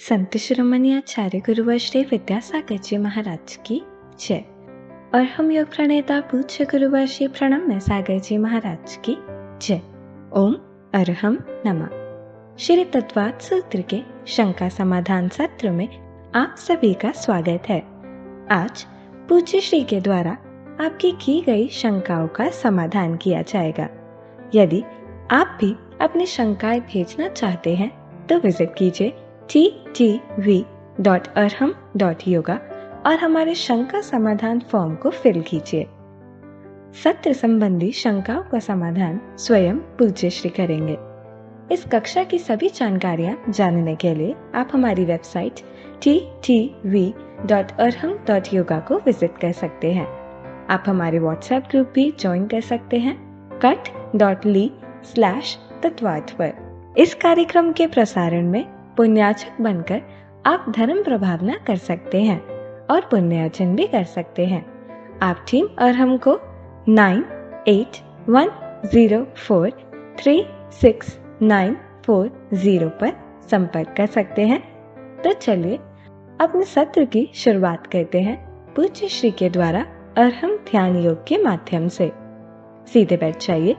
संत शिरोमणि आचार्य गुरुवर श्री विद्यासागर जी महाराज की जय। और हम योग प्रणेता पूज्य गुरुवर श्री प्रणम्य सागर जी महाराज की जय। ओम अरहम नमः। श्री तत्वात् सूत्र के शंका समाधान सत्र में आप सभी का स्वागत है। आज पूज्य श्री के द्वारा आपकी की गई शंकाओं का समाधान किया जाएगा। यदि आप भी अपनी शंकाएं भेजना चाहते हैं तो विजिट कीजिए ttv.arham.yoga और हमारे शंका समाधान फॉर्म को फिल कीजिए। सत्र संबंधी शंकाओं का समाधान स्वयं पूज्य श्री करेंगे। इस कक्षा की सभी जानकारियां जानने के लिए आप हमारी वेबसाइट ttv.arham.yoga को विजिट कर सकते हैं। आप हमारे व्हाट्सएप ग्रुप भी ज्वाइन कर सकते हैं cut.ly/तत्वात् पर। इस कार्यक्रम के प्रसारण में पुण्यार्चक बनकर आप धर्म प्रभावना कर सकते हैं और पुण्यार्जन भी कर सकते हैं। आप टीम अरहम को 9810436940 पर संपर्क कर सकते हैं। तो चलिए अपने सत्र की शुरुआत करते हैं पूज्य श्री के द्वारा अरहम ध्यान योग के माध्यम से। सीधे बैठ जाइए।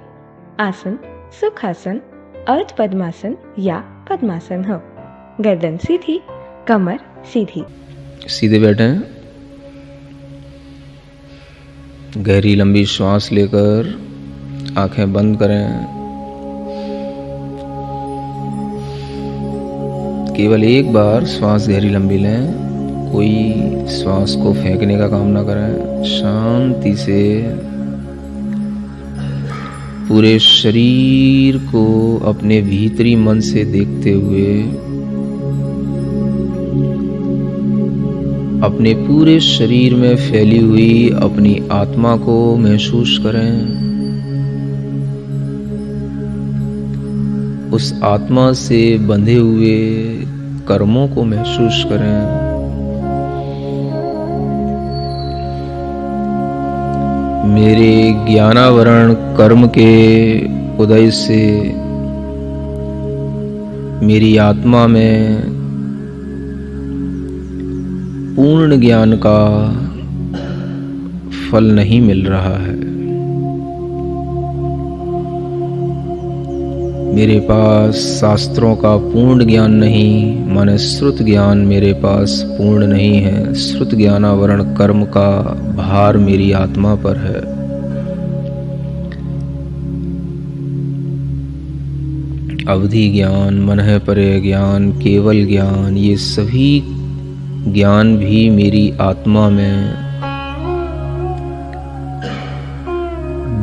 आसन सुखासन, अर्ध पद्मासन या पद्मासन हो। गर्दन सीधी, कमर सीधी। सीधे बैठें। गहरी लंबी श्वास लेकर आंखें बंद करें। केवल एक बार श्वास गहरी लंबी लें। कोई श्वास को फेंकने का काम ना करें। शांति से पूरे शरीर को अपने भीतरी मन से देखते हुए अपने पूरे शरीर में फैली हुई अपनी आत्मा को महसूस करें। उस आत्मा से बंधे हुए कर्मों को महसूस करें। मेरे ज्ञानावरण कर्म के उदय से मेरी आत्मा में पूर्ण ज्ञान का फल नहीं मिल रहा है। मेरे पास शास्त्रों का पूर्ण ज्ञान नहीं, माने श्रुत ज्ञान मेरे पास पूर्ण नहीं है। श्रुत ज्ञानावरण कर्म का भार मेरी आत्मा पर है। अवधि ज्ञान, मनः परे ज्ञान, केवल ज्ञान, ये सभी ज्ञान भी मेरी आत्मा में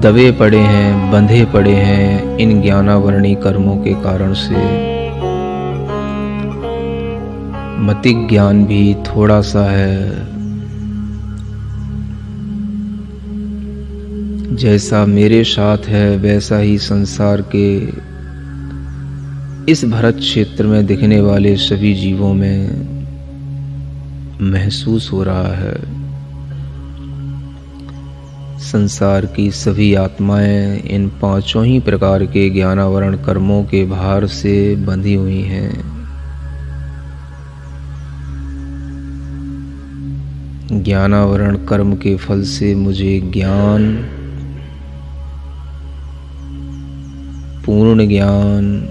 दबे पड़े हैं, बंधे पड़े हैं इन ज्ञानावरणी कर्मों के कारण से। मतिक ज्ञान भी थोड़ा सा है। जैसा मेरे साथ है वैसा ही संसार के इस भरत क्षेत्र में दिखने वाले सभी जीवों में महसूस हो रहा है। संसार की सभी आत्माएं इन पांचों ही प्रकार के ज्ञानावरण कर्मों के भार से बंधी हुई हैं। ज्ञानावरण कर्म के फल से मुझे ज्ञान, पूर्ण ज्ञान,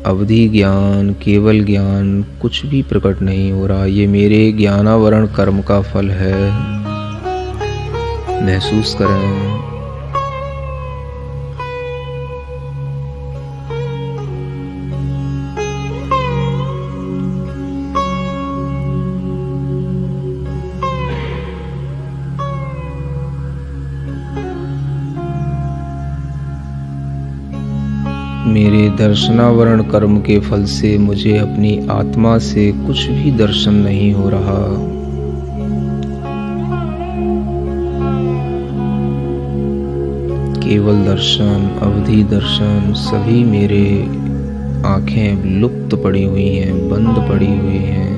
अवधि ज्ञान, केवल ज्ञान कुछ भी प्रकट नहीं हो रहा। ये मेरे ज्ञानावरण कर्म का फल है। महसूस करें। मेरे दर्शनावरण कर्म के फल से मुझे अपनी आत्मा से कुछ भी दर्शन नहीं हो रहा। केवल दर्शन, अवधि दर्शन, सभी मेरे आंखें लुप्त पड़ी हुई हैं, बंद पड़ी हुई हैं।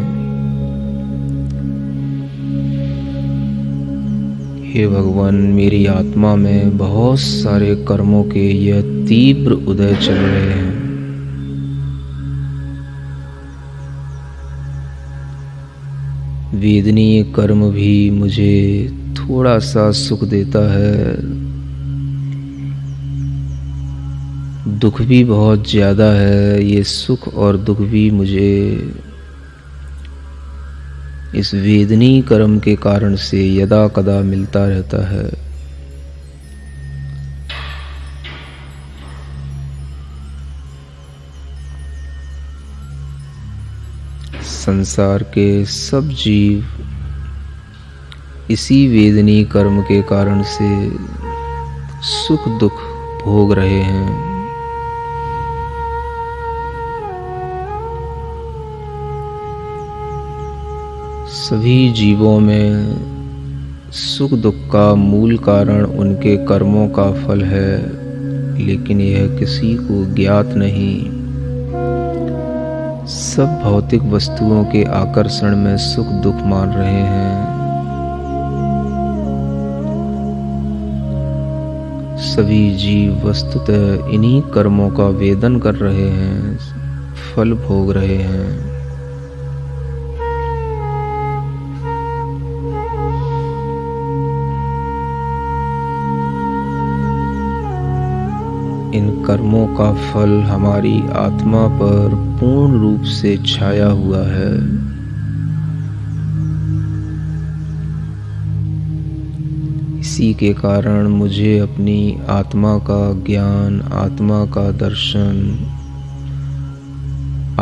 हे भगवान, मेरी आत्मा में बहुत सारे कर्मों के यह तीव्र उदय चल रहे हैं। वेदनीय कर्म भी मुझे थोड़ा सा सुख देता है, दुख भी बहुत ज़्यादा है। ये सुख और दुख भी मुझे इस वेदनीय कर्म के कारण से यदा कदा मिलता रहता है। संसार के सब जीव इसी वेदनीय कर्म के कारण से सुख दुख भोग रहे हैं। सभी जीवों में सुख दुख का मूल कारण उनके कर्मों का फल है, लेकिन यह किसी को ज्ञात नहीं। सब भौतिक वस्तुओं के आकर्षण में सुख दुख मान रहे हैं। सभी जीव वस्तुतः इन्हीं कर्मों का वेदन कर रहे हैं, फल भोग रहे हैं। इन कर्मों का फल हमारी आत्मा पर पूर्ण रूप से छाया हुआ है। इसी के कारण मुझे अपनी आत्मा का ज्ञान, आत्मा का दर्शन,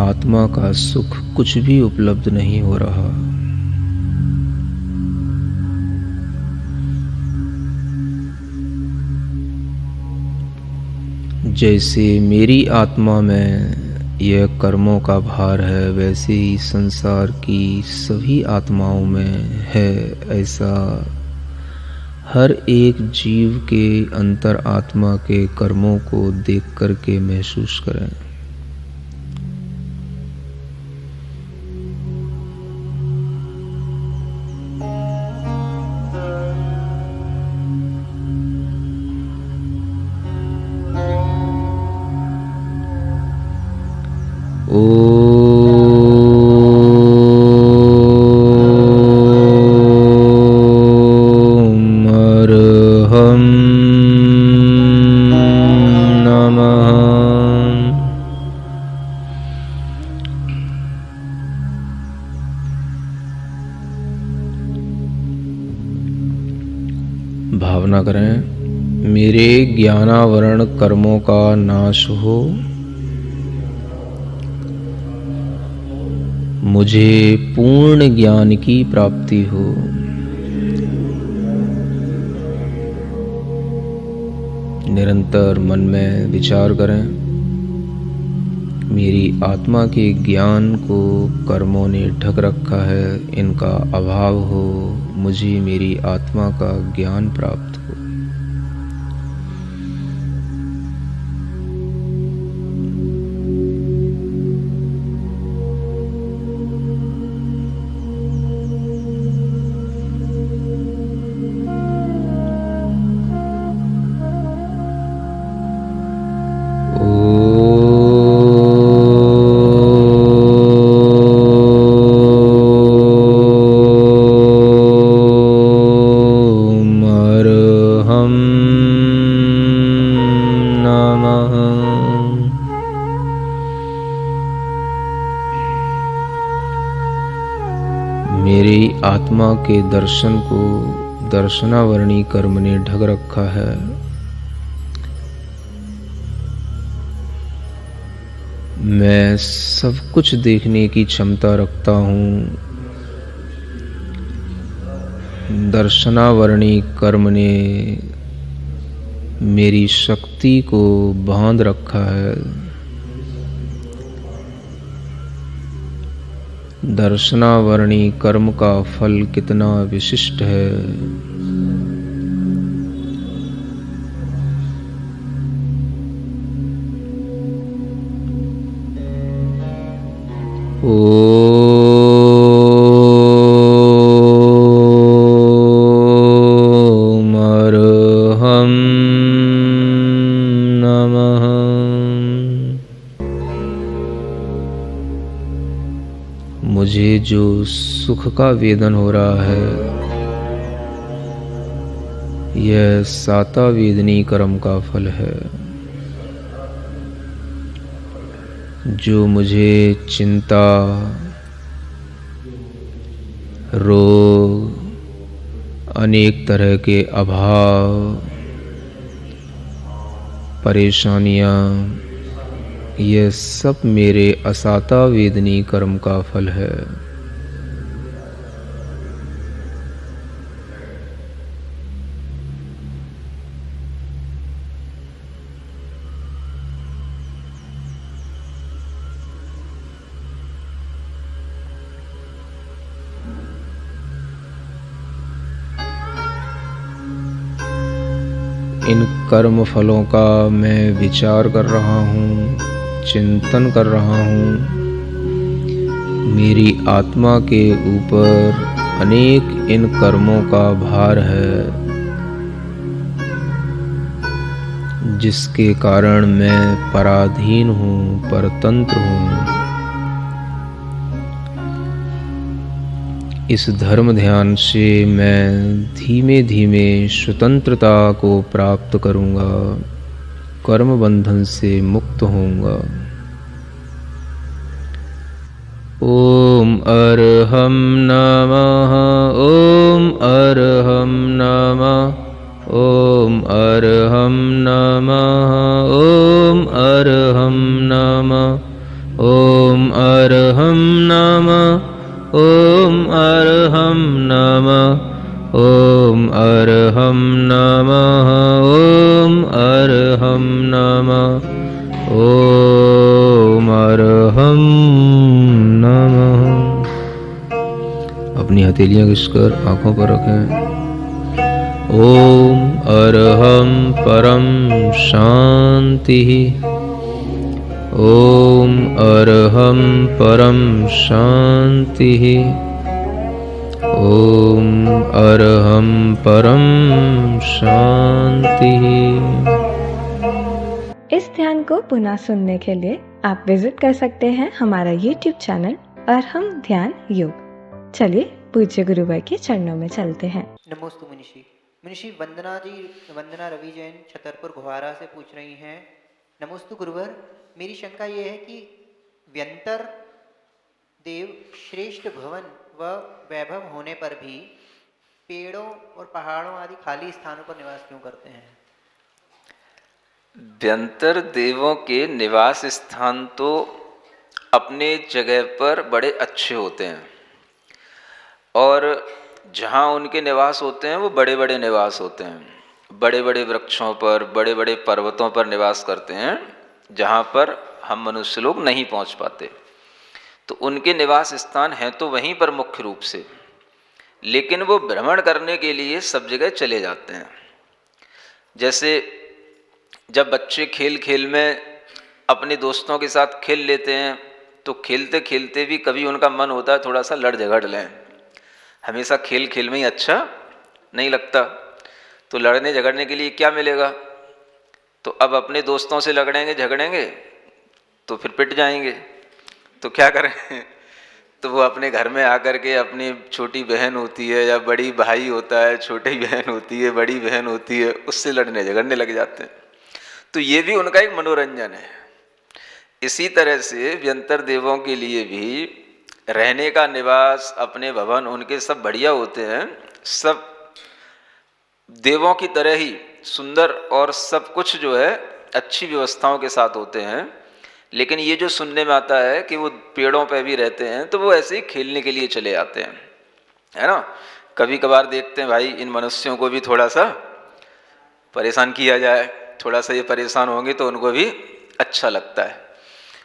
आत्मा का सुख कुछ भी उपलब्ध नहीं हो रहा। जैसे मेरी आत्मा में यह कर्मों का भार है, वैसे ही संसार की सभी आत्माओं में है। ऐसा हर एक जीव के अंतर आत्मा के कर्मों को देख करके महसूस करें। भावना करें, मेरे ज्ञानावरण कर्मों का नाश हो, मुझे पूर्ण ज्ञान की प्राप्ति हो। निरंतर मन में विचार करें, मेरी आत्मा के ज्ञान को कर्मों ने ढक रखा है, इनका अभाव हो, मुझे मेरी आत्मा का ज्ञान प्राप्त हो। मेरी आत्मा के दर्शन को दर्शनावरणी कर्म ने ढक रखा है। मैं सब कुछ देखने की क्षमता रखता हूँ। दर्शनावरणी कर्म ने मेरी शक्ति को बांध रखा है। दर्शनावरणी कर्म का फल कितना विशिष्ट है। ओम अर्हं नमः। मुझे जो सुख का वेदन हो रहा है यह साता वेदनी कर्म का फल है। जो मुझे चिंता, रोग, अनेक तरह के अभाव, परेशानियाँ, यह सब मेरे असाता वेदनी कर्म का फल है। इन कर्म फलों का मैं विचार कर रहा हूँ, चिंतन कर रहा हूँ। मेरी आत्मा के ऊपर अनेक इन कर्मों का भार है, जिसके कारण मैं पराधीन हूँ, परतंत्र हूँ। इस धर्म ध्यान से मैं धीमे धीमे स्वतंत्रता को प्राप्त करूँगा, कर्म बंधन से मुक्त होऊंगा। ओम अरहम नमः, ओम अरहम नमः, ओम अरहम नमः, ओम अरहम नमः, ओम अरहम नमः, ओम अरहम नमः, ओम अरहम नमः, ओम अरहम नमः, ओम अरहम नमः। अपनी हथेलियां घिसकर आंखों पर रखें। ओम अरहम परम शांति, ओम अरहम परम शांति, ओम अरहम परम शांति। इस ध्यान को पुनः सुनने के लिए आप विजिट कर सकते हैं हमारा YouTube चैनल अरहम ध्यान योग। चलिए पूज्य गुरुवर के चरणों में चलते हैं। नमोस्तु मुनिषी। मुनिषी वंदना रवि जैन छतरपुर घुवारा से पूछ रही हैं, नमोस्तु गुरुवर, मेरी शंका ये है कि व्यंतर देव श्रेष्ठ भवन व वैभव होने पर भी पेड़ों और पहाड़ों आदि खाली स्थानों पर निवास क्यों करते हैं? व्यंतर देवों के निवास स्थान तो अपने जगह पर बड़े अच्छे होते हैं और जहाँ उनके निवास होते हैं वो बड़े बड़े निवास होते हैं। बड़े बड़े वृक्षों पर, बड़े बड़े पर्वतों पर निवास करते हैं जहाँ पर हम मनुष्य लोग नहीं पहुँच पाते। तो उनके निवास स्थान हैं तो वहीं पर मुख्य रूप से, लेकिन वो भ्रमण करने के लिए सब जगह चले जाते हैं। जैसे जब बच्चे खेल खेल में अपने दोस्तों के साथ खेल लेते हैं तो खेलते खेलते भी कभी उनका मन होता है थोड़ा सा लड़ झगड़ लें। हमेशा खेल खेल में ही अच्छा नहीं लगता, तो लड़ने झगड़ने के लिए क्या मिलेगा? तो अब अपने दोस्तों से लड़ेंगे झगड़ेंगे तो फिर पिट जाएंगे, तो क्या करें? तो वो अपने घर में आकर के अपनी छोटी बहन होती है या बड़ी भाई होता है, छोटी बहन होती है, बड़ी बहन होती है, उससे लड़ने झगड़ने लग जाते हैं। तो ये भी उनका एक मनोरंजन है। इसी तरह से व्यंतर देवों के लिए भी रहने का निवास, अपने भवन, उनके सब बढ़िया होते हैं। सब देवों की तरह ही सुंदर और सब कुछ जो है अच्छी व्यवस्थाओं के साथ होते हैं। लेकिन ये जो सुनने में आता है कि वो पेड़ों पे भी रहते हैं, तो वो ऐसे ही खेलने के लिए चले आते हैं, है ना। कभी कभार देखते हैं भाई इन मनुष्यों को भी थोड़ा सा परेशान किया जाए, थोड़ा सा ये परेशान होंगे तो उनको भी अच्छा लगता है।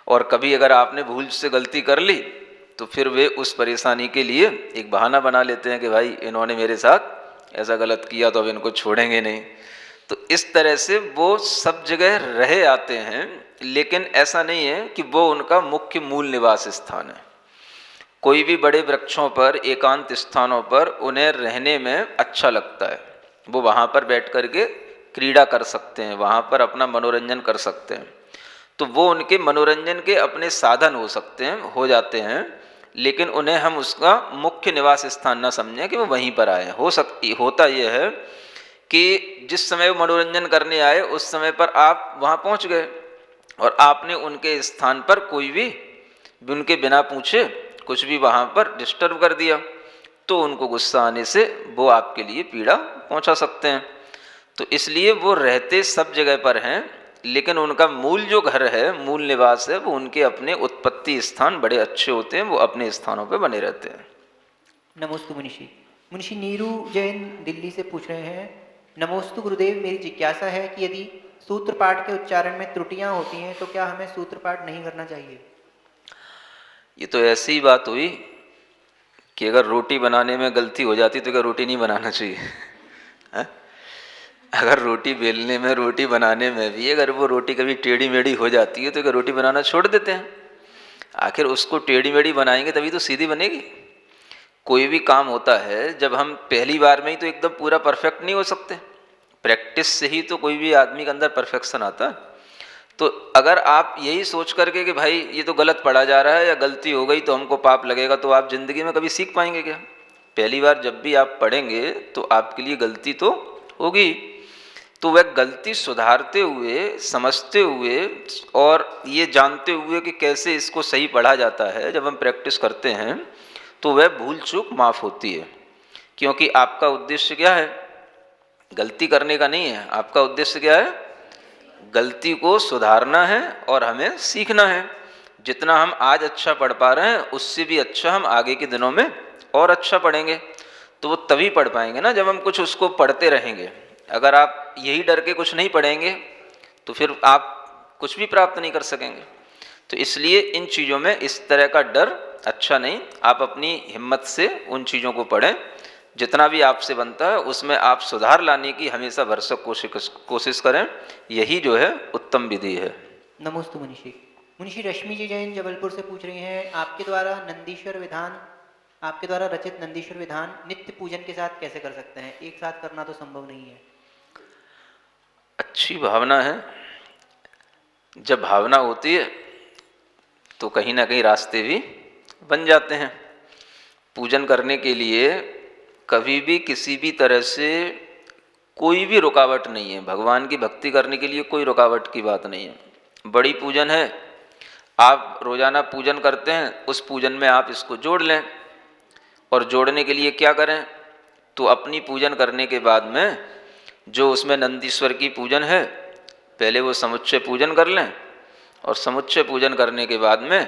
और कभी अगर आपने भूल से गलती कर ली तो फिर वे उस परेशानी के लिए एक बहाना बना लेते हैं कि भाई इन्होंने मेरे साथ ऐसा गलत किया तो अब इनको छोड़ेंगे नहीं। तो इस तरह से वो सब जगह रहे आते हैं, लेकिन ऐसा नहीं है कि वो उनका मुख्य मूल निवास स्थान है। कोई भी बड़े वृक्षों पर, एकांत स्थानों पर उन्हें रहने में अच्छा लगता है। वो वहाँ पर बैठ कर के क्रीड़ा कर सकते हैं, वहाँ पर अपना मनोरंजन कर सकते हैं। तो वो उनके मनोरंजन के अपने साधन हो सकते हैं, हो जाते हैं। लेकिन उन्हें हम उसका मुख्य निवास स्थान ना समझें कि वो वहीं पर आए। होता यह है कि जिस समय वो मनोरंजन करने आए उस समय पर आप वहाँ पहुँच गए और आपने उनके स्थान पर कोई भी उनके बिना पूछे कुछ भी वहाँ पर डिस्टर्ब कर दिया, तो उनको गुस्सा आने से वो आपके लिए पीड़ा पहुँचा सकते हैं। तो इसलिए वो रहते सब जगह पर हैं, लेकिन उनका मूल जो घर है, मूल निवास है, वो उनके अपने उत्पत्ति स्थान बड़े अच्छे होते हैं, वो अपने स्थानों पे बने रहते हैं। नमोस्तु मुनिषि। मुनिषि नीरू जैन दिल्ली से पूछ रहे हैं, नमोस्तु गुरुदेव, मेरी जिज्ञासा है कि यदि सूत्र पाठ के उच्चारण में त्रुटियां होती हैं तो क्या हमें सूत्र पाठ नहीं करना चाहिए? ये तो ऐसी ही बात हुई कि अगर रोटी बनाने में गलती हो जाती तो क्या रोटी नहीं बनाना चाहिए? है? अगर रोटी बेलने में, रोटी बनाने में भी अगर वो रोटी कभी टेढ़ी मेढ़ी हो जाती है तो क्या रोटी बनाना छोड़ देते हैं? आखिर उसको टेढ़ी मेढ़ी बनाएंगे तभी तो सीधी बनेगी। कोई भी काम होता है, जब हम पहली बार में ही तो एकदम पूरा परफेक्ट नहीं हो सकते, प्रैक्टिस से ही तो कोई भी आदमी के अंदर परफेक्शन आता है। तो अगर आप यही सोच करके कि भाई ये तो गलत पढ़ा जा रहा है या गलती हो गई तो हमको पाप लगेगा, तो आप जिंदगी में कभी सीख पाएंगे क्या? पहली बार जब भी आप पढ़ेंगे तो आपके लिए गलती तो होगी, तो वह गलती सुधारते हुए, समझते हुए और ये जानते हुए कि कैसे इसको सही पढ़ा जाता है, जब हम प्रैक्टिस करते हैं तो वह भूल चूक माफ़ होती है। क्योंकि आपका उद्देश्य क्या है? गलती करने का नहीं है। आपका उद्देश्य क्या है? गलती को सुधारना है और हमें सीखना है। जितना हम आज अच्छा पढ़ पा रहे हैं उससे भी अच्छा हम आगे के दिनों में और अच्छा पढ़ेंगे। तो वो तभी पढ़ पाएंगे ना जब हम कुछ उसको पढ़ते रहेंगे। अगर आप यही डर के कुछ नहीं पढ़ेंगे तो फिर आप कुछ भी प्राप्त नहीं कर सकेंगे। तो इसलिए इन चीज़ों में इस तरह का डर अच्छा नहीं। आप अपनी हिम्मत से उन चीज़ों को पढ़ें, जितना भी आपसे बनता है उसमें आप सुधार लाने की हमेशा भरसक कोशिश करें। यही जो है उत्तम विधि है। नमोस्तु मुनिषि। मुनिषि रश्मि जी जैन जबलपुर से पूछ रही हैं, आपके द्वारा रचित नंदीश्वर विधान नित्य पूजन के साथ कैसे कर सकते हैं? एक साथ करना तो संभव नहीं है। अच्छी भावना है। जब भावना होती है तो कहीं ना कहीं रास्ते भी बन जाते हैं। पूजन करने के लिए कभी भी किसी भी तरह से कोई भी रुकावट नहीं है। भगवान की भक्ति करने के लिए कोई रुकावट की बात नहीं है। बड़ी पूजन है, आप रोजाना पूजन करते हैं, उस पूजन में आप इसको जोड़ लें। और जोड़ने के लिए क्या करें? तो अपनी पूजन करने के बाद में जो उसमें नंदीश्वर की पूजन है, पहले वो समुच्चय पूजन कर लें। और समुच्चय पूजन करने के बाद में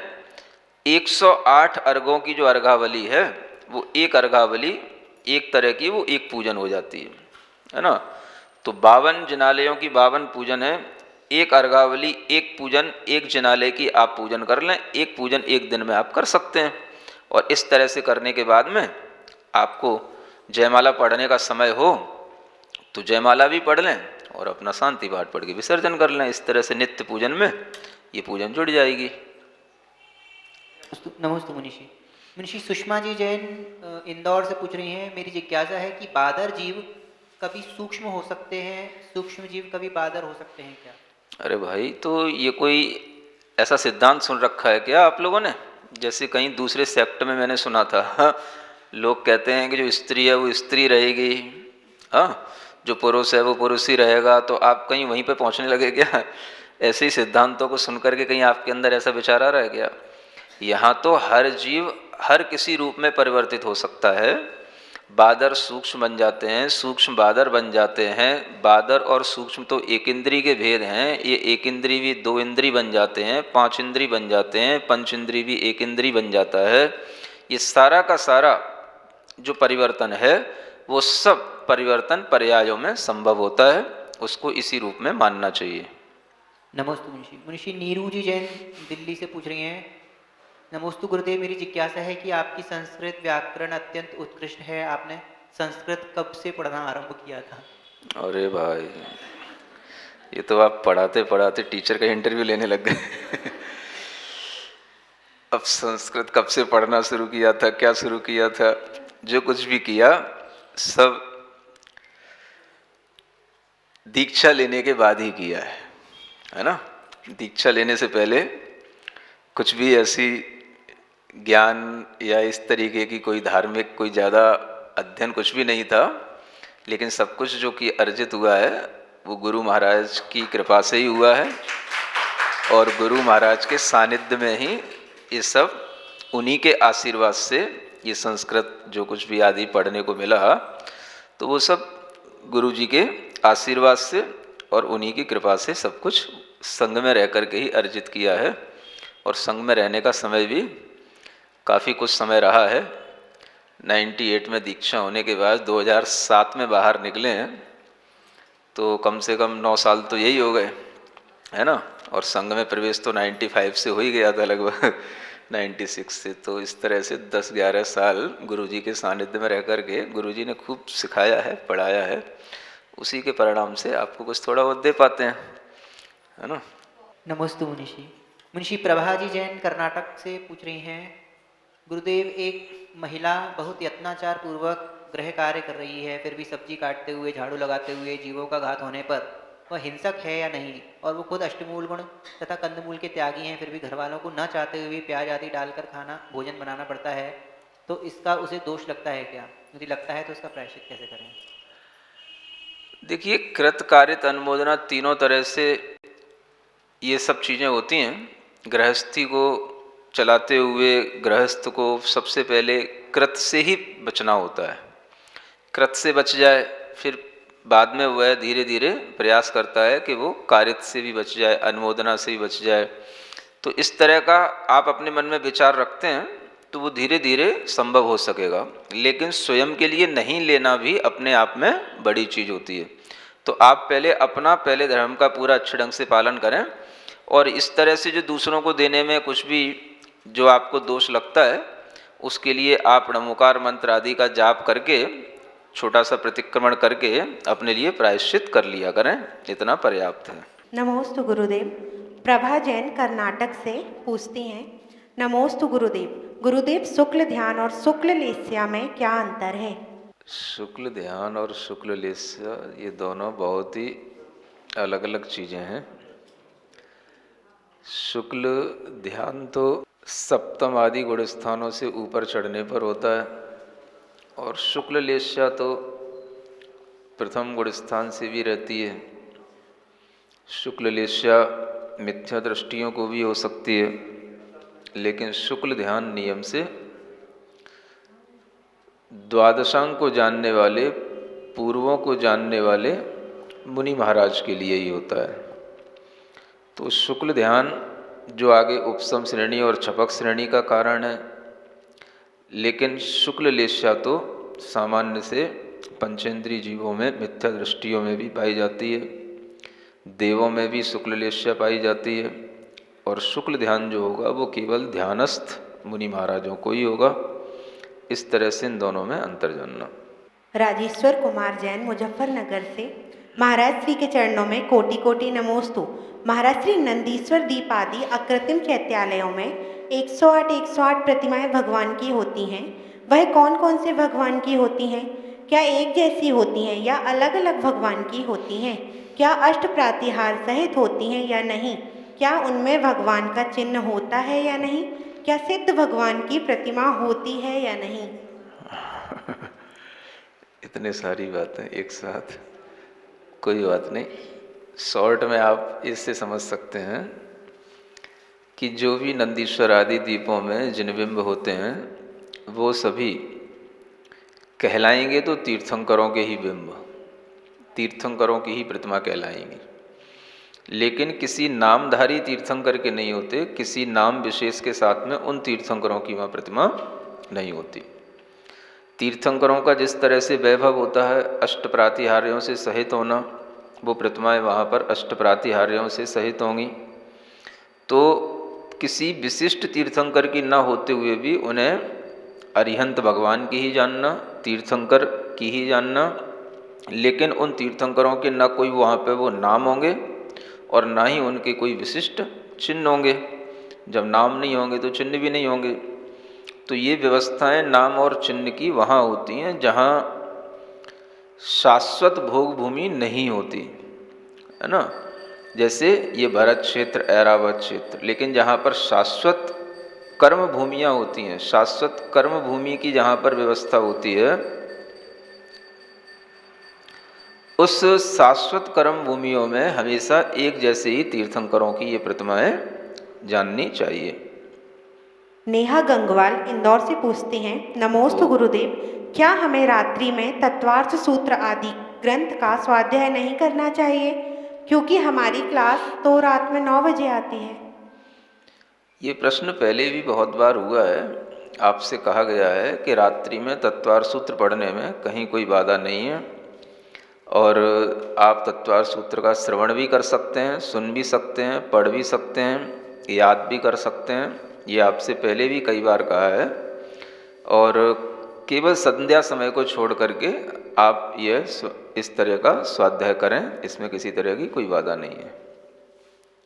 108 अर्घों की जो अर्घावली है, वो एक अर्घावली एक तरह की, वो एक पूजन हो जाती है ना। तो 52 जिनालयों की 52 पूजन है। एक अर्घावली, एक पूजन, एक जिनालय की आप पूजन कर लें। एक पूजन एक दिन में आप कर सकते हैं। और इस तरह से करने के बाद में आपको जयमाला पढ़ने का समय हो तो जयमाला भी पढ़ लें और अपना शांति पाठ पढ़ के विसर्जन कर लें। इस तरह से नित्य पूजन में ये पूजन जुड़ जाएगी। नमोस्तु मुनिषि। मुनिषि सुषमा जी जैन इंदौर से पूछ रही हैं, मेरी जिज्ञासा है कि बादर जीव कभी सूक्ष्म हो सकते हैं, सूक्ष्म जीव कभी बादर हो सकते हैं क्या? अरे भाई, तो ये कोई ऐसा सिद्धांत सुन रखा है क्या आप लोगों ने? जैसे कहीं दूसरे सेक्ट में मैंने सुना था लोग कहते हैं कि जो स्त्री है वो स्त्री रहेगी, हाँ, जो पुरुष है वो पुरुष ही रहेगा। तो आप कहीं वहीं पे पहुंचने लगे क्या? ऐसे ही सिद्धांतों को सुन करके कहीं आपके अंदर ऐसा विचार आ रहा है क्या? यहाँ तो हर जीव हर किसी रूप में परिवर्तित हो सकता है। बादर सूक्ष्म बन जाते हैं, सूक्ष्म बादर बन जाते हैं। बादर और सूक्ष्म तो एक इंद्री के भेद हैं। ये एक इंद्री भी दो इंद्री बन जाते हैं, 5 इंद्री बन जाते हैं, पंच इंद्री भी एक इंद्री बन जाता है। ये सारा का सारा जो परिवर्तन है वो सब परिवर्तन पर्यायों में संभव होता है। उसको इसी रूप में मानना चाहिए। नमोस्तु मुनिषि। मुनिषि नीरू जी जैन दिल्ली से पूछ रही हैं, नमोस्तु गुरुदेव, मेरी जिज्ञासा है कि आपकी संस्कृत व्याकरण अत्यंत उत्कृष्ट है। आपने संस्कृत कब से पढ़ना आरंभ किया था? अरे भाई, ये तो आप पढ़ाते पढ़ाते टीचर का इंटरव्यू लेने लग गए अब संस्कृत कब से पढ़ना शुरू किया था, क्या शुरू किया था? जो कुछ भी किया सब दीक्षा लेने के बाद ही किया है ना। दीक्षा लेने से पहले कुछ भी ऐसी ज्ञान या इस तरीके की कोई धार्मिक कोई ज़्यादा अध्ययन कुछ भी नहीं था, लेकिन सब कुछ जो कि अर्जित हुआ है वो गुरु महाराज की कृपा से ही हुआ है, और गुरु महाराज के सानिध्य में ही ये सब, उन्हीं के आशीर्वाद से ये संस्कृत जो कुछ भी आदि पढ़ने को मिला तो वो सब गुरु जी के आशीर्वाद से और उन्हीं की कृपा से सब कुछ संग में रह कर के ही अर्जित किया है। और संग में रहने का समय भी काफ़ी कुछ समय रहा है। 98 में दीक्षा होने के बाद 2007 में बाहर निकले हैं, तो कम से कम 9 साल तो यही हो गए, है ना। और संघ में प्रवेश तो 95 से हो ही गया था, लगभग 96 से। तो इस तरह से 10-11 साल गुरुजी के सानिध्य में रह कर के गुरुजी ने खूब सिखाया है, पढ़ाया है, उसी के परिणाम से आपको कुछ थोड़ा बहुत दे पाते हैं, है ना। नमस्ते मुनिषी। मुनिषी प्रभा जी जैन कर्नाटक से पूछ रही हैं, गुरुदेव एक महिला बहुत यत्नाचार पूर्वक गृह कार्य कर रही है, फिर भी सब्जी काटते हुए, झाड़ू लगाते हुए जीवों का घात होने पर वह हिंसक है या नहीं, और वो खुद अष्टमूल गुण तथा कंदमूल के त्यागी हैं, फिर भी घर वालों को न चाहते हुए प्याज आदि डालकर खाना भोजन बनाना पड़ता है, तो इसका उसे दोष लगता है क्या? यदि लगता है तो उसका प्रायश्चित कैसे करें? देखिए, कृत कारित अनुमोदना तीनों तरह से ये सब चीज़ें होती हैं। गृहस्थी को चलाते हुए गृहस्थ को सबसे पहले कृत से ही बचना होता है। कृत से बच जाए, फिर बाद में वह धीरे धीरे प्रयास करता है कि वो कारित से भी बच जाए, अनुमोदना से भी बच जाए। तो इस तरह का आप अपने मन में विचार रखते हैं तो वो धीरे धीरे संभव हो सकेगा, लेकिन स्वयं के लिए नहीं लेना भी अपने आप में बड़ी चीज़ होती है। तो आप पहले धर्म का पूरा अच्छे ढंग से पालन करें, और इस तरह से जो दूसरों को देने में कुछ भी जो आपको दोष लगता है, उसके लिए आप नमोकार मंत्र आदि का जाप करके, छोटा सा प्रतिक्रमण करके अपने लिए प्रायश्चित कर लिया करें, इतना पर्याप्त है। नमोस्तु गुरुदेव। प्रभा जैन कर्नाटक से पूछती हैं, नमोस्तु गुरुदेव। गुरुदेव, शुक्ल ध्यान और शुक्ल लेस्या में क्या अंतर है? शुक्ल ध्यान और शुक्ल लेस्या ये दोनों बहुत ही अलग अलग चीज़ें हैं। शुक्ल ध्यान तो सप्तम आदि गुण स्थानों से ऊपर चढ़ने पर होता है, और शुक्ल लेस्या तो प्रथम गुण स्थान से भी रहती है। शुक्ल लेस्या मिथ्या दृष्टियों को भी हो सकती है, लेकिन शुक्ल ध्यान नियम से द्वादशांग को जानने वाले, पूर्वों को जानने वाले मुनि महाराज के लिए ही होता है। तो शुक्ल ध्यान जो आगे उपसम श्रेणी और छपक श्रेणी का कारण है, लेकिन शुक्ल लेस्या तो सामान्य से पंचेंद्रीय जीवों में मिथ्या दृष्टियों में भी पाई जाती है, देवों में भी शुक्ल लेस्या पाई जाती है, और शुक्ल ध्यान जो होगा वो केवल ध्यानस्थ मुनि महाराजों को ही होगा। इस तरह से इन दोनों में अंतर जानना। राजेश्वर कुमार जैन मुजफ्फरनगर से, महाराज श्री के चरणों में कोटि कोटि नमोस्तु। महाराज श्री नंदीश्वर दीप आदि अकृत्रिम चैत्यालयों में 108 प्रतिमाएं भगवान की होती हैं। वह कौन कौन से भगवान की होती हैं? क्या एक जैसी होती हैं या अलग अलग भगवान की होती हैं? क्या अष्ट प्रातिहार सहित होती हैं या नहीं? क्या उनमें भगवान का चिन्ह होता है या नहीं? क्या सिद्ध भगवान की प्रतिमा होती है या नहीं? इतने सारी बातें एक साथ, कोई बात नहीं। शॉर्ट में आप इससे समझ सकते हैं कि जो भी नंदीश्वर आदि द्वीपों में जिन बिंब होते हैं वो सभी कहलाएंगे तो तीर्थंकरों के ही बिंब, तीर्थंकरों की ही प्रतिमा कहलाएंगी, लेकिन किसी नामधारी तीर्थंकर के नहीं होते। किसी नाम विशेष के साथ में उन तीर्थंकरों की वहाँ प्रतिमा नहीं होती। तीर्थंकरों का जिस तरह से वैभव होता है अष्ट प्रातिहार्यों से सहित होना, वो प्रतिमाएं वहाँ पर अष्ट प्रातिहार्यों से सहित होंगी। तो किसी विशिष्ट तीर्थंकर की न होते हुए भी उन्हें अरिहंत भगवान की ही जानना, तीर्थंकर की ही जानना, लेकिन उन तीर्थंकरों के न कोई वहाँ पे वो नाम होंगे और ना ही उनके कोई विशिष्ट चिन्ह होंगे। जब नाम नहीं होंगे तो चिन्ह भी नहीं होंगे। तो ये व्यवस्थाएं नाम और चिन्ह की वहाँ होती हैं जहाँ शाश्वत भोग भूमि नहीं होती, है ना। जैसे ये भरत क्षेत्र, ऐरावत क्षेत्र, लेकिन जहाँ पर शाश्वत कर्म भूमियाँ होती हैं, शाश्वत कर्म भूमि की जहाँ पर व्यवस्था होती है, उस शाश्वत कर्म भूमियों में हमेशा एक जैसे ही तीर्थंकरों की ये प्रतिमाएं जाननी चाहिए। नेहा गंगवाल इंदौर से पूछती हैं, नमोस्तु गुरुदेव, क्या हमें रात्रि में तत्वार्थ सूत्र आदि ग्रंथ का स्वाध्याय नहीं करना चाहिए, क्योंकि हमारी क्लास तो रात में 9 बजे आती है। ये प्रश्न पहले भी बहुत बार हुआ है। आपसे कहा गया है कि रात्रि में तत्वार्थ सूत्र पढ़ने में कहीं कोई बाधा नहीं है और आप तत्वार्थ सूत्र का श्रवण भी कर सकते हैं, सुन भी सकते हैं, पढ़ भी सकते हैं, याद भी कर सकते हैं। ये आपसे पहले भी कई बार कहा है। और केवल संध्या समय को छोड़ करके आप यह इस तरह का स्वाध्याय करें, इसमें किसी तरह की कोई बाधा नहीं है।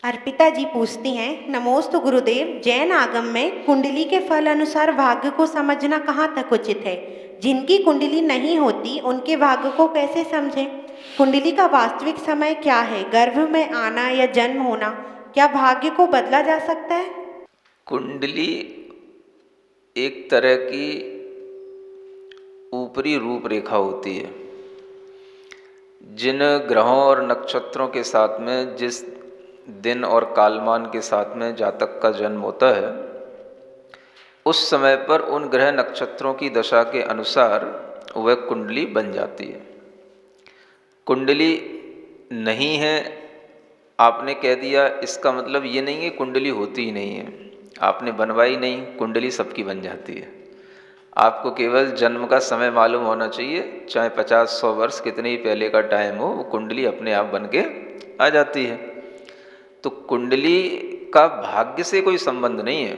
अर्पिता जी पूछती हैं, नमोस्तु गुरुदेव, जैन आगम में कुंडली के फल अनुसार भाग्य को समझना कहाँ तक उचित है? जिनकी कुंडली नहीं होती उनके भाग्य को कैसे समझें? कुंडली का वास्तविक समय क्या है? गर्भ में आना या जन्म होना, क्या भाग्य को बदला जा सकता है? कुंडली एक तरह की ऊपरी रूपरेखा होती है। जिन ग्रहों और नक्षत्रों के साथ में जिस दिन और कालमान के साथ में जातक का जन्म होता है, उस समय पर उन ग्रह नक्षत्रों की दशा के अनुसार वह कुंडली बन जाती है। कुंडली नहीं है आपने कह दिया, इसका मतलब ये नहीं है कुंडली होती ही नहीं है। आपने बनवाई नहीं, कुंडली सबकी बन जाती है। आपको केवल जन्म का समय मालूम होना चाहिए, चाहे 50-100 वर्ष कितने ही पहले का टाइम हो, वो कुंडली अपने आप बन के आ जाती है। तो कुंडली का भाग्य से कोई संबंध नहीं है।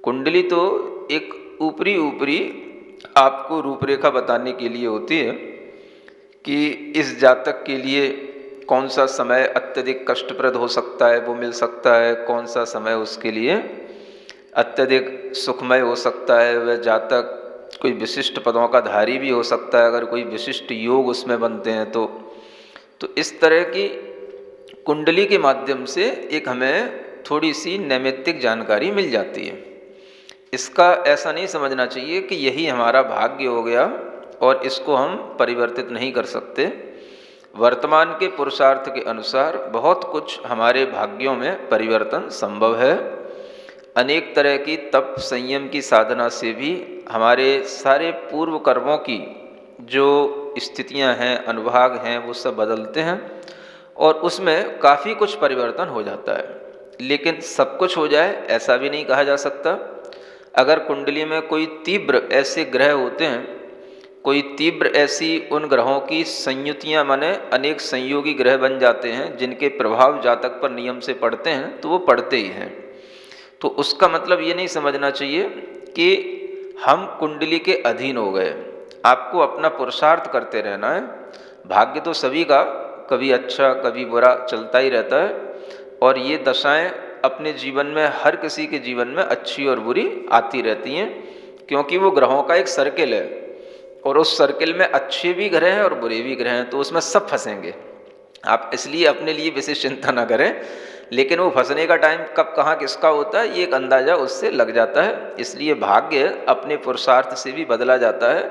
कुंडली तो एक ऊपरी आपको रूपरेखा बताने के लिए होती है कि इस जातक के लिए कौन सा समय अत्यधिक कष्टप्रद हो सकता है, वो मिल सकता है, कौन सा समय उसके लिए अत्यधिक सुखमय हो सकता है। वह जातक कोई विशिष्ट पदों का धारी भी हो सकता है अगर कोई विशिष्ट योग उसमें बनते हैं तो इस तरह की कुंडली के माध्यम से एक हमें थोड़ी सी नैमित्तिक जानकारी मिल जाती है। इसका ऐसा नहीं समझना चाहिए कि यही हमारा भाग्य हो गया और इसको हम परिवर्तित नहीं कर सकते। वर्तमान के पुरुषार्थ के अनुसार बहुत कुछ हमारे भाग्यों में परिवर्तन संभव है। अनेक तरह की तप संयम की साधना से भी हमारे सारे पूर्व कर्मों की जो स्थितियां हैं, अनुभाग हैं, वो सब बदलते हैं और उसमें काफ़ी कुछ परिवर्तन हो जाता है। लेकिन सब कुछ हो जाए ऐसा भी नहीं कहा जा सकता। अगर कुंडली में कोई तीव्र ऐसे ग्रह होते हैं, कोई तीव्र ऐसी उन ग्रहों की संयुतियाँ माने अनेक संयोगी ग्रह बन जाते हैं जिनके प्रभाव जातक पर नियम से पड़ते हैं, तो वो पड़ते ही हैं। तो उसका मतलब ये नहीं समझना चाहिए कि हम कुंडली के अधीन हो गए। आपको अपना पुरुषार्थ करते रहना है। भाग्य तो सभी का कभी अच्छा कभी बुरा चलता ही रहता है और ये दशाएं अपने जीवन में हर किसी के जीवन में अच्छी और बुरी आती रहती हैं, क्योंकि वो ग्रहों का एक सर्किल है और उस सर्किल में अच्छे भी ग्रह हैं और बुरे भी ग्रह हैं, तो उसमें सब फंसेंगे। आप इसलिए अपने लिए विशेष चिंता ना करें, लेकिन वो फंसने का टाइम कब कहाँ किसका होता है ये एक अंदाज़ा उससे लग जाता है। इसलिए भाग्य अपने पुरुषार्थ से भी बदला जाता है,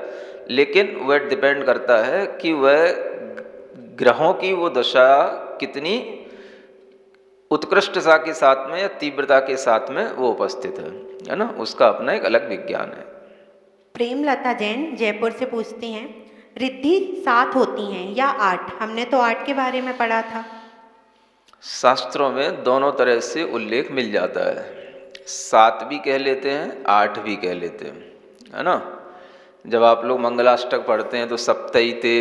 लेकिन वह डिपेंड करता है कि वह ग्रहों की वो दशा कितनी उत्कृष्टता के साथ में या तीव्रता के साथ में वो उपस्थित है ना, उसका अपना एक अलग विज्ञान है। प्रेमलता जैन जयपुर से पूछती हैं, रिद्धि 7 होती हैं या 8? हमने तो 8 के बारे में पढ़ा था। शास्त्रों में दोनों तरह से उल्लेख मिल जाता है, 7 भी कह लेते हैं, 8 भी कह लेते हैं, है ना। जब आप लोग मंगलाष्टक पढ़ते हैं तो सप्तैते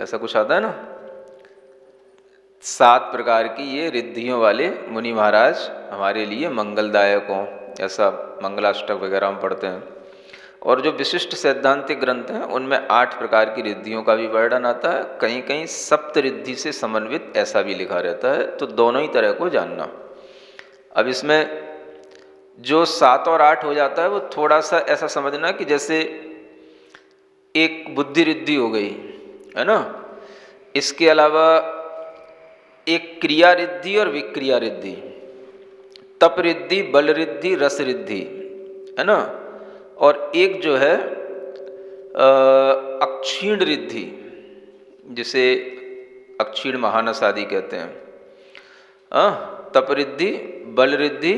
ऐसा कुछ आता है ना। 7 प्रकार की ये रिद्धियों वाले मुनि महाराज हमारे लिए मंगलदायक हों, ऐसा मंगलाष्टक वगैरह हम पढ़ते हैं। और जो विशिष्ट सैद्धांतिक ग्रंथ हैं उनमें 8 प्रकार की रिद्धियों का भी वर्णन आता है। कहीं कहीं सप्त रिद्धि से समन्वित ऐसा भी लिखा रहता है, तो दोनों ही तरह को जानना। अब इसमें जो 7 और 8 हो जाता है वो थोड़ा सा ऐसा समझना कि जैसे एक बुद्धि रिद्धि हो गई, है ना। इसके अलावा एक क्रिया रिद्धि और विक्रिया रिद्धि, तप रिद्धि, बल रिद्धि रिद्धि रस रिद्धि, है ना, और एक जो है अक्षीण रिद्धि, जिसे अक्षीण महानस आदि कहते हैं, तप रिद्धि, बल रिद्धि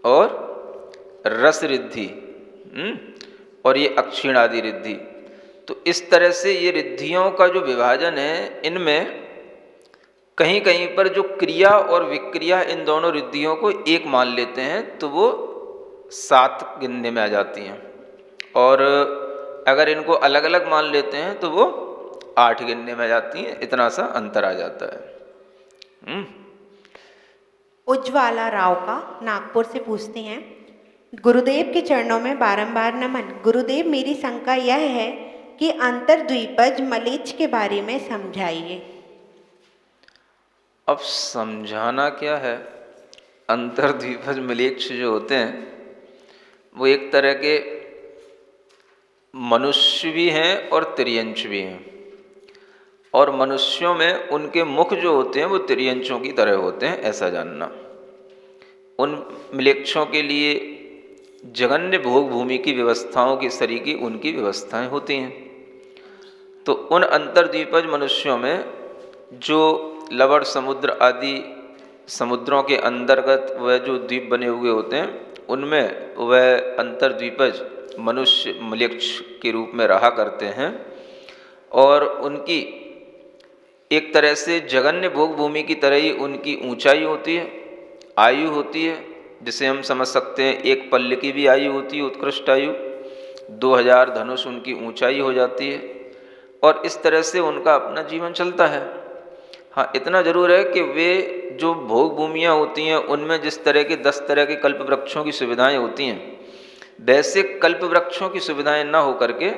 और रस रिद्धि, और ये अक्षीण आदि रिद्धि। तो इस तरह से ये रिद्धियों का जो विभाजन है, इनमें कहीं कहीं पर जो क्रिया और विक्रिया इन दोनों रिद्धियों को एक मान लेते हैं तो वो 7 गिनने में आ जाती हैं, और अगर इनको अलग अलग मान लेते हैं तो वो 8 गिनने में आ जाती हैं। इतना सा अंतर आ जाता है। उज्ज्वला राव का नागपुर से पूछते हैं, गुरुदेव के चरणों में बारंबार नमन। गुरुदेव, मेरी शंका यह है कि अंतर्द्विपज मलेच्छ के बारे में समझाइए। अब समझाना क्या है? अंतर्द्विपज मलेच्छ जो होते हैं वो एक तरह के मनुष्य भी हैं और तिर्यंच भी हैं, और मनुष्यों में उनके मुख जो होते हैं वो तिर्यंचों की तरह होते हैं, ऐसा जानना। उन मलेच्छों के लिए जघन्य भोग भूमि की व्यवस्थाओं की सरीकी उनकी व्यवस्थाएं होती हैं। तो उन अंतर्द्वीपज मनुष्यों में जो लवण समुद्र आदि समुद्रों के अंतर्गत वह जो द्वीप बने हुए होते हैं, उनमें वह अंतर्द्वीपज मनुष्य मलेच्छ के रूप में रहा करते हैं, और उनकी एक तरह से जघन्य भोग भूमि की तरह ही उनकी ऊंचाई होती है, आयु होती है, जिसे हम समझ सकते हैं एक पल्ले की भी आयु होती है, उत्कृष्ट आयु, 2000 धनुष उनकी ऊंचाई हो जाती है, और इस तरह से उनका अपना जीवन चलता है। हाँ, इतना जरूर है कि वे जो भोग भूमियाँ होती हैं उनमें जिस तरह के 10 तरह के कल्प वृक्षों की सुविधाएं होती हैं, वैसे कल्प वृक्षों की सुविधाएं न होकर के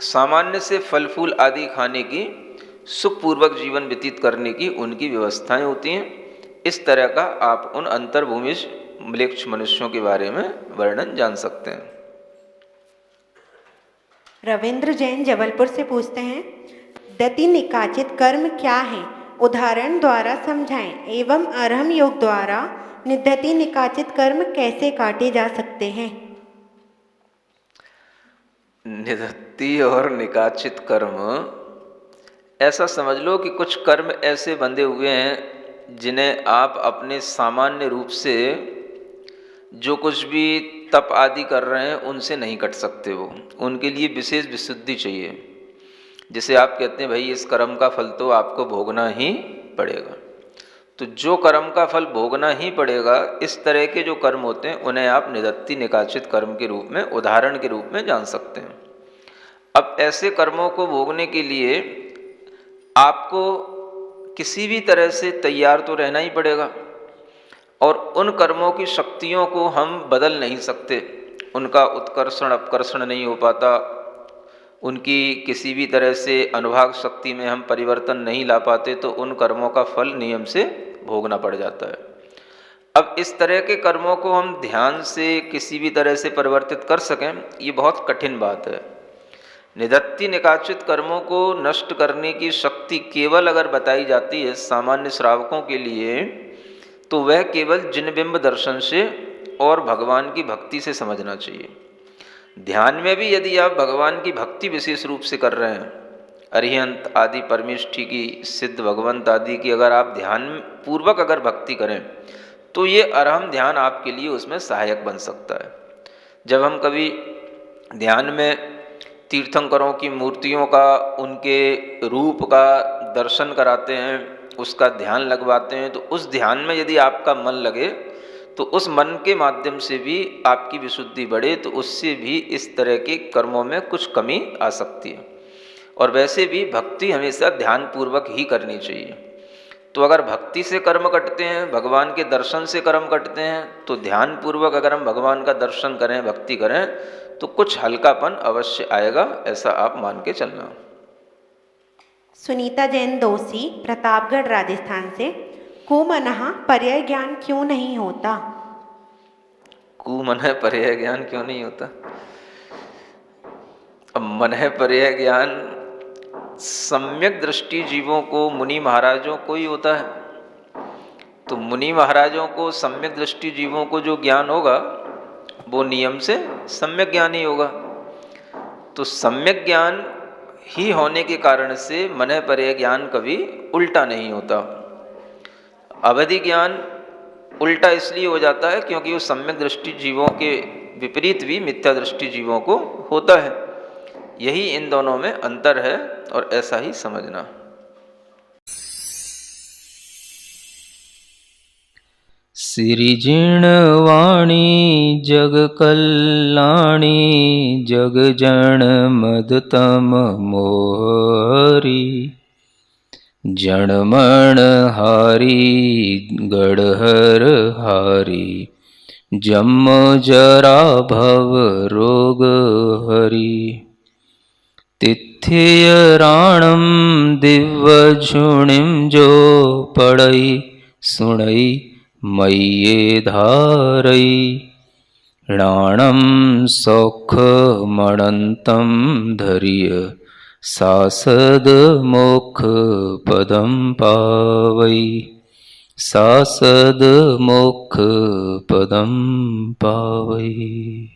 सामान्य से फल फूल आदि खाने की, सुखपूर्वक जीवन व्यतीत करने की उनकी व्यवस्थाएं होती हैं। इस तरह का आप उन अंतर्भूमिज मलेच्छ मनुष्यों के बारे में वर्णन जान सकते हैं। रविंद्र जैन जबलपुर से पूछते हैं, दति निकाचित कर्म क्या है, उदाहरण द्वारा समझाएं, एवं अरहम योग द्वारा निदति निकाचित कर्म कैसे काटे जा सकते हैं। निदत्ति और निकाचित कर्म, ऐसा समझ लो कि कुछ कर्म ऐसे बंधे हुए हैं जिन्हें आप अपने सामान्य रूप से जो कुछ भी तप आदि कर रहे हैं उनसे नहीं कट सकते, वो उनके लिए विशेष विशुद्धि चाहिए। जिसे आप कहते हैं भाई इस कर्म का फल तो आपको भोगना ही पड़ेगा, तो जो कर्म का फल भोगना ही पड़ेगा, इस तरह के जो कर्म होते हैं उन्हें आप निदत्ति निकाचित कर्म के रूप में, उदाहरण के रूप में जान सकते हैं। अब ऐसे कर्मों को भोगने के लिए आपको किसी भी तरह से तैयार तो रहना ही पड़ेगा, और उन कर्मों की शक्तियों को हम बदल नहीं सकते, उनका उत्कर्षण अपकर्षण नहीं हो पाता, उनकी किसी भी तरह से अनुभाग शक्ति में हम परिवर्तन नहीं ला पाते, तो उन कर्मों का फल नियम से भोगना पड़ जाता है। अब इस तरह के कर्मों को हम ध्यान से किसी भी तरह से परिवर्तित कर सकें, ये बहुत कठिन बात है। निदत्ति निकाचित कर्मों को नष्ट करने की शक्ति केवल अगर बताई जाती है सामान्य श्रावकों के लिए, तो वह केवल जिनबिंब दर्शन से और भगवान की भक्ति से समझना चाहिए। ध्यान में भी यदि आप भगवान की भक्ति विशेष रूप से कर रहे हैं, अरिहंत आदि परमेष्ठी की, सिद्ध भगवंत आदि की अगर आप ध्यान पूर्वक अगर भक्ति करें, तो ये अरहम ध्यान आपके लिए उसमें सहायक बन सकता है। जब हम कभी ध्यान में तीर्थंकरों की मूर्तियों का, उनके रूप का दर्शन कराते हैं, उसका ध्यान लगवाते हैं, तो उस ध्यान में यदि आपका मन लगे तो उस मन के माध्यम से भी आपकी विशुद्धि बढ़े, तो उससे भी इस तरह के कर्मों में कुछ कमी आ सकती है। और वैसे भी भक्ति हमेशा ध्यानपूर्वक ही करनी चाहिए। तो अगर भक्ति से कर्म कटते हैं, भगवान के दर्शन से कर्म कटते हैं, तो ध्यानपूर्वक अगर हम भगवान का दर्शन करें, भक्ति करें, तो कुछ हल्कापन अवश्य आएगा, ऐसा आप मान के चलना। सुनीता जैन दोषी प्रतापगढ़ राजस्थान से, कुमनः पर्याय ज्ञान क्यों नहीं होता। कुमनः पर्याय ज्ञान क्यों नहीं होता? अब मनः पर्याय ज्ञान सम्यक दृष्टि जीवों को, मुनि महाराजों को ही होता है। तो मुनि महाराजों को सम्यक दृष्टि जीवों को जो ज्ञान होगा वो नियम से सम्यक ज्ञान ही होगा। तो सम्यक ज्ञान ही होने के कारण से मन परे ज्ञान कभी उल्टा नहीं होता। अवधि ज्ञान उल्टा इसलिए हो जाता है क्योंकि वो सम्यक दृष्टि जीवों के विपरीत भी मिथ्या दृष्टि जीवों को होता है। यही इन दोनों में अंतर है और ऐसा ही समझना। सिरिजिण वाणी जग कल्याणी जग जन मदतम मोहरी जणमण हारी गढ़हर हारी जम जरा भव रोग हरि तिथ्य राणम दिव्य झुणिम जो पड़ई सुणई मय्ये धारई राणम सौख मणंतम धर्य सासद मोक्ष पदम पावई सासद मोक्ष पदम पावई।